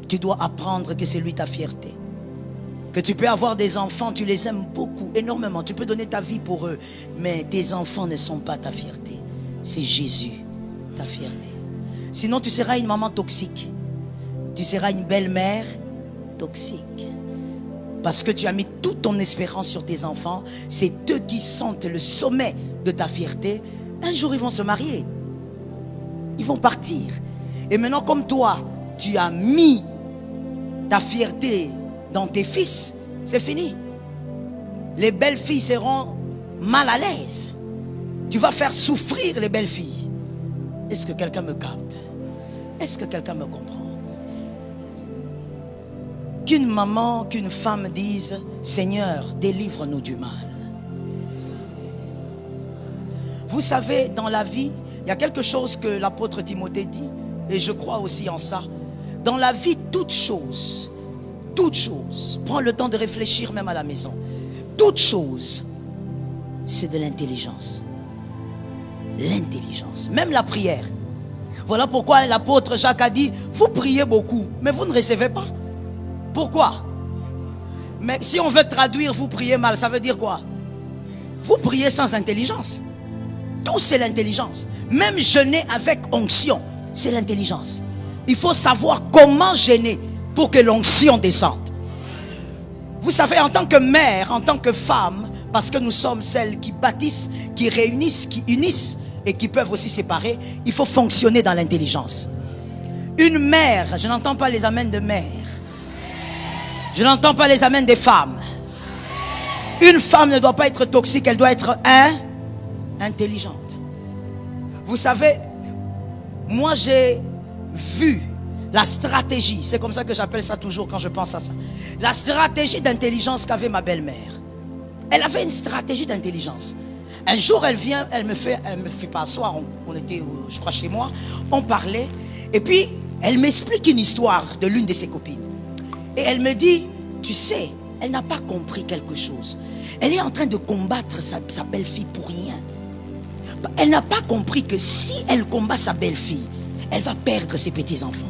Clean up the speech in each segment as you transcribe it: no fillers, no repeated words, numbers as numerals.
tu dois apprendre que c'est lui ta fierté. Que tu peux avoir des enfants, tu les aimes beaucoup, énormément. Tu peux donner ta vie pour eux. Mais tes enfants ne sont pas ta fierté. C'est Jésus, ta fierté. Sinon, tu seras une maman toxique. Tu seras une belle-mère toxique. Parce que tu as mis toute ton espérance sur tes enfants. C'est eux qui sentent le sommet de ta fierté. Un jour, ils vont se marier. Ils vont partir. Et maintenant, comme toi, tu as mis ta fierté dans tes fils, c'est fini. Les belles filles seront mal à l'aise. Tu vas faire souffrir les belles filles. Est-ce que quelqu'un me capte? Est-ce que quelqu'un me comprend? Qu'une maman, qu'une femme dise: Seigneur, délivre-nous du mal. Vous savez, dans la vie, il y a quelque chose que l'apôtre Timothée dit, et je crois aussi en ça. Dans la vie, toute chose, prends le temps de réfléchir même à la maison. Toute chose, c'est de l'intelligence. L'intelligence, même la prière. Voilà pourquoi l'apôtre Jacques a dit: vous priez beaucoup, mais vous ne recevez pas. Pourquoi? Mais si on veut traduire vous priez mal, ça veut dire quoi? Vous priez sans intelligence. Tout c'est l'intelligence. Même jeûner avec onction, c'est l'intelligence. Il faut savoir comment jeûner pour que l'onction descende. Vous savez, en tant que mère, en tant que femme, parce que nous sommes celles qui bâtissent, qui réunissent, qui unissent et qui peuvent aussi séparer, il faut fonctionner dans l'intelligence. Une mère, je n'entends pas les amens de mère. Je n'entends pas les amens des femmes. Une femme ne doit pas être toxique, elle doit être intelligente. Vous savez, moi j'ai vu la stratégie, c'est comme ça que j'appelle ça toujours quand je pense à ça. La stratégie d'intelligence qu'avait ma belle-mère. Elle avait une stratégie d'intelligence. Un jour elle vient, elle me fait pas asseoir, on était je crois chez moi, on parlait, et puis elle m'explique une histoire de l'une de ses copines. Et elle me dit, tu sais, elle n'a pas compris quelque chose. Elle est en train de combattre sa belle-fille pour rien. Elle n'a pas compris que si elle combat sa belle-fille, elle va perdre ses petits-enfants.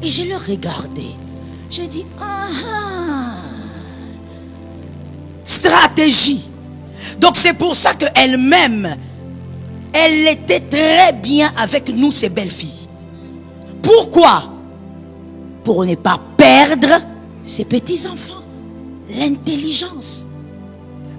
Et je le regardais. J'ai dit, stratégie. Donc c'est pour ça qu'elle-même, elle était très bien avec nous, ses belles-filles. Pourquoi? Pour ne pas perdre ses petits-enfants. L'intelligence.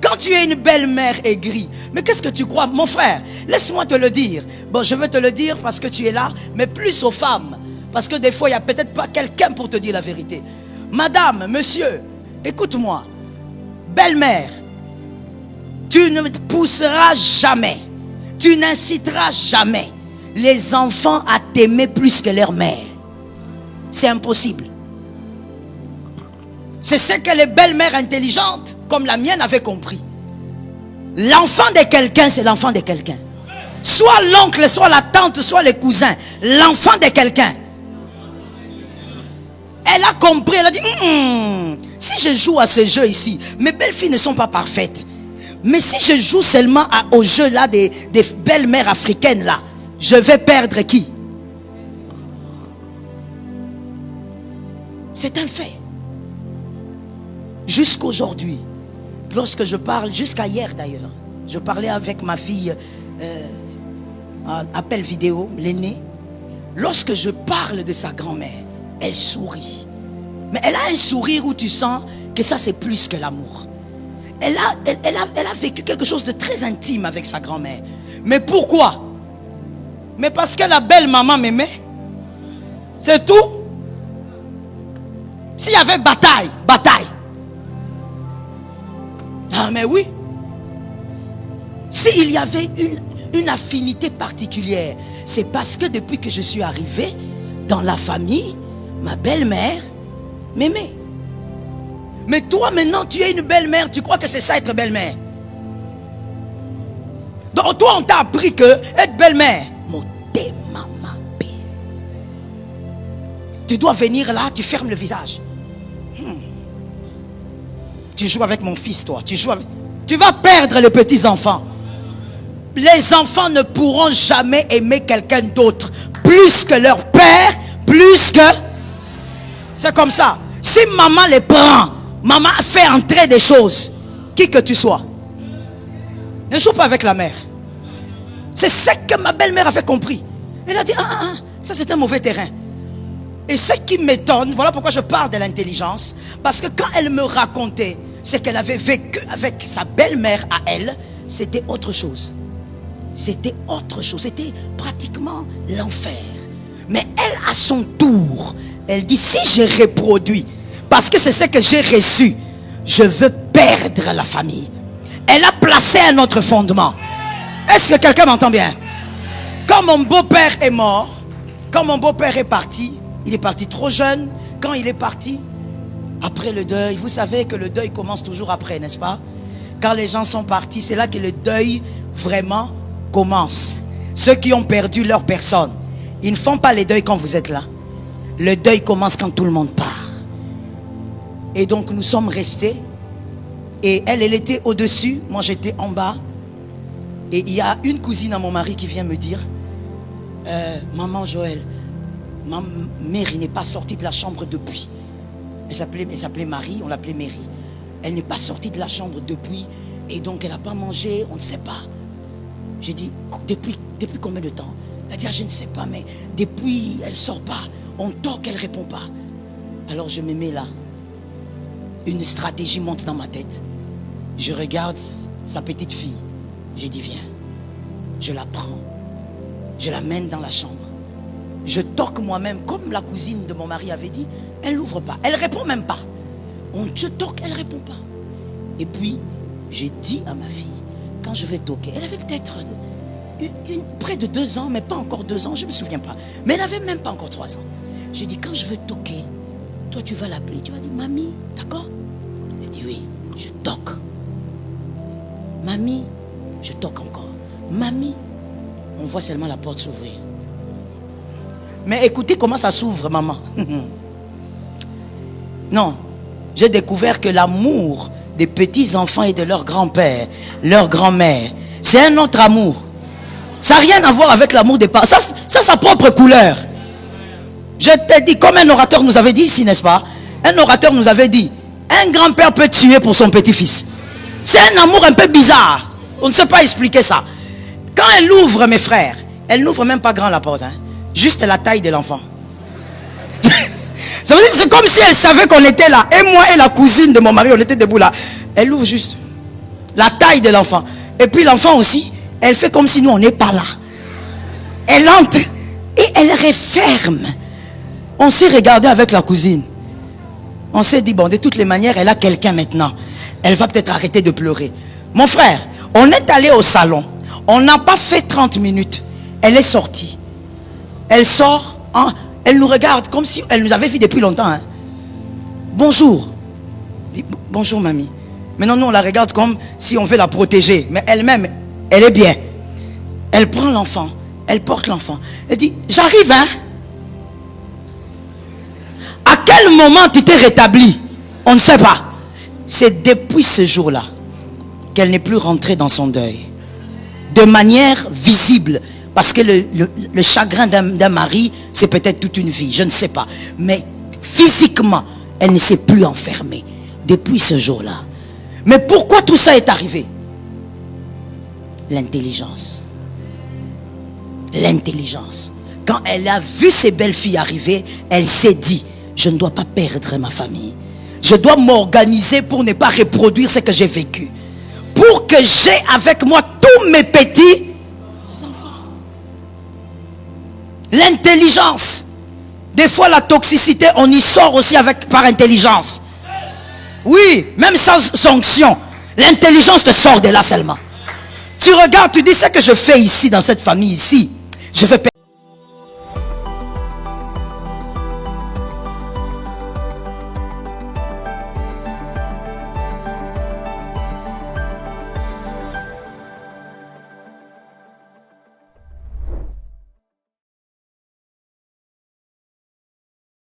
Quand tu es une belle-mère aigrie, mais qu'est-ce que tu crois, mon frère? Laisse-moi te le dire. Bon, je veux te le dire parce que tu es là, mais plus aux femmes. Parce que des fois, il n'y a peut-être pas quelqu'un pour te dire la vérité. Madame, monsieur, écoute-moi. Belle-mère, tu ne pousseras jamais, tu n'inciteras jamais les enfants à t'aimer plus que leur mère. C'est impossible. C'est ce que les belles-mères intelligentes, comme la mienne, avaient compris. L'enfant de quelqu'un, c'est l'enfant de quelqu'un. Soit l'oncle, soit la tante, soit les cousins. L'enfant de quelqu'un. Elle a compris, elle a dit, si je joue à ce jeu ici, mes belles-filles ne sont pas parfaites. Mais si je joue seulement au jeu là des belles-mères africaines là, je vais perdre qui? C'est un fait. Jusqu'aujourd'hui, lorsque je parle, jusqu'à hier d'ailleurs, je parlais avec ma fille en appel vidéo, l'aînée. Lorsque je parle de sa grand-mère, elle sourit. Mais elle a un sourire où tu sens que ça c'est plus que l'amour. Elle a vécu quelque chose de très intime avec sa grand-mère. Mais pourquoi? Mais parce que la belle maman m'aimait. C'est tout. S'il y avait bataille. Ah mais oui. S'il y avait une affinité particulière, c'est parce que depuis que je suis arrivé dans la famille, ma belle-mère m'aimait. Mais toi maintenant tu es une belle-mère, tu crois que c'est ça être belle-mère? Donc toi on t'a appris que être belle-mère, tu dois venir là, tu fermes le visage. Tu joues avec mon fils, toi. Tu vas perdre les petits enfants. Les enfants ne pourront jamais aimer quelqu'un d'autre plus que leur père, plus que... C'est comme ça. Si maman les prend, maman fait entrer des choses, qui que tu sois, ne joue pas avec la mère. C'est ce que ma belle-mère a fait compris. Elle a dit, ça c'est un mauvais terrain. Et ce qui m'étonne, voilà pourquoi je parle de l'intelligence, parce que quand elle me racontait ce qu'elle avait vécu avec sa belle-mère à elle, c'était autre chose. C'était autre chose, c'était pratiquement l'enfer. Mais elle, à son tour, elle dit, si j'ai reproduit, parce que c'est ce que j'ai reçu, je veux perdre la famille. Elle a placé un autre fondement. Est-ce que quelqu'un m'entend bien? Quand mon beau-père est mort, quand mon beau-père est parti, il est parti trop jeune. Quand il est parti, après le deuil, vous savez que le deuil commence toujours après, n'est-ce pas? Quand les gens sont partis, c'est là que le deuil vraiment commence. Ceux qui ont perdu leur personne, ils ne font pas les deuils quand vous êtes là. Le deuil commence quand tout le monde part. Et donc nous sommes restés. Et elle était au-dessus, moi j'étais en bas. Et il y a une cousine à mon mari qui vient me dire, maman Joël, ma mère n'est pas sortie de la chambre depuis. Elle s'appelait Marie, on l'appelait Mary. Elle n'est pas sortie de la chambre depuis. Et donc elle n'a pas mangé, on ne sait pas. J'ai dit, depuis combien de temps? Elle a dit, je ne sais pas, mais depuis elle ne sort pas. On toque, elle ne répond pas. Alors je me mets là. Une stratégie monte dans ma tête. Je regarde sa petite fille. J'ai dit, viens. Je la prends. Je la mène dans la chambre. Je toque moi-même, comme la cousine de mon mari avait dit. Elle n'ouvre pas. Elle ne répond même pas. Je toque, elle ne répond pas. Et puis, j'ai dit à ma fille, quand je vais toquer, elle avait peut-être près de 2 ans, mais pas encore 2 ans, je ne me souviens pas. Mais elle n'avait même pas encore 3 ans. J'ai dit, quand je vais toquer, toi tu vas l'appeler. Tu vas dire, mamie, d'accord? Elle dit, oui, je toque. Mamie, je toque encore. Mamie, on voit seulement la porte s'ouvrir. Mais écoutez comment ça s'ouvre, maman. Non, j'ai découvert que l'amour des petits-enfants et de leur grand-père, leur grand-mère, c'est un autre amour. Ça n'a rien à voir avec l'amour des parents. Ça, sa propre couleur. Je t'ai dit, comme un orateur nous avait dit ici, n'est-ce pas? Un orateur nous avait dit, un grand-père peut tuer pour son petit-fils. C'est un amour un peu bizarre. On ne sait pas expliquer ça. Quand elle ouvre, mes frères, elle n'ouvre même pas grand la porte. Hein? Juste la taille de l'enfant. Ça veut dire, c'est comme si elle savait qu'on était là. Et moi et la cousine de mon mari, on était debout là. Elle ouvre juste la taille de l'enfant. Et puis l'enfant aussi, elle fait comme si nous, on n'est pas là. Elle entre et elle referme. On s'est regardé avec la cousine. On s'est dit, bon, de toutes les manières, elle a quelqu'un maintenant. Elle va peut-être arrêter de pleurer. Mon frère, on est allé au salon. On n'a pas fait 30 minutes. Elle est sortie. Elle sort, hein, elle nous regarde comme si elle nous avait vu depuis longtemps. Hein. Bonjour. Dit, bonjour, mamie. Maintenant, nous, on la regarde comme si on veut la protéger. Mais elle-même, elle est bien. Elle prend l'enfant. Elle porte l'enfant. Elle dit, j'arrive, hein. À quel moment tu t'es rétabli? On ne sait pas. C'est depuis ce jour-là qu'elle n'est plus rentrée dans son deuil. De manière visible. Parce que le chagrin d'un mari, c'est peut-être toute une vie. Je ne sais pas. Mais physiquement, elle ne s'est plus enfermée. Depuis ce jour-là. Mais pourquoi tout ça est arrivé? L'intelligence. L'intelligence. Quand elle a vu ses belles-filles arriver, elle s'est dit, je ne dois pas perdre ma famille. Je dois m'organiser pour ne pas reproduire ce que j'ai vécu. Pour que j'ai avec moi tous mes petits enfants. L'intelligence. Des fois la toxicité, on y sort aussi par intelligence. Oui, même sans sanction. L'intelligence te sort de là seulement. Tu regardes, tu dis, ce que je fais ici, dans cette famille ici, je vais perdre.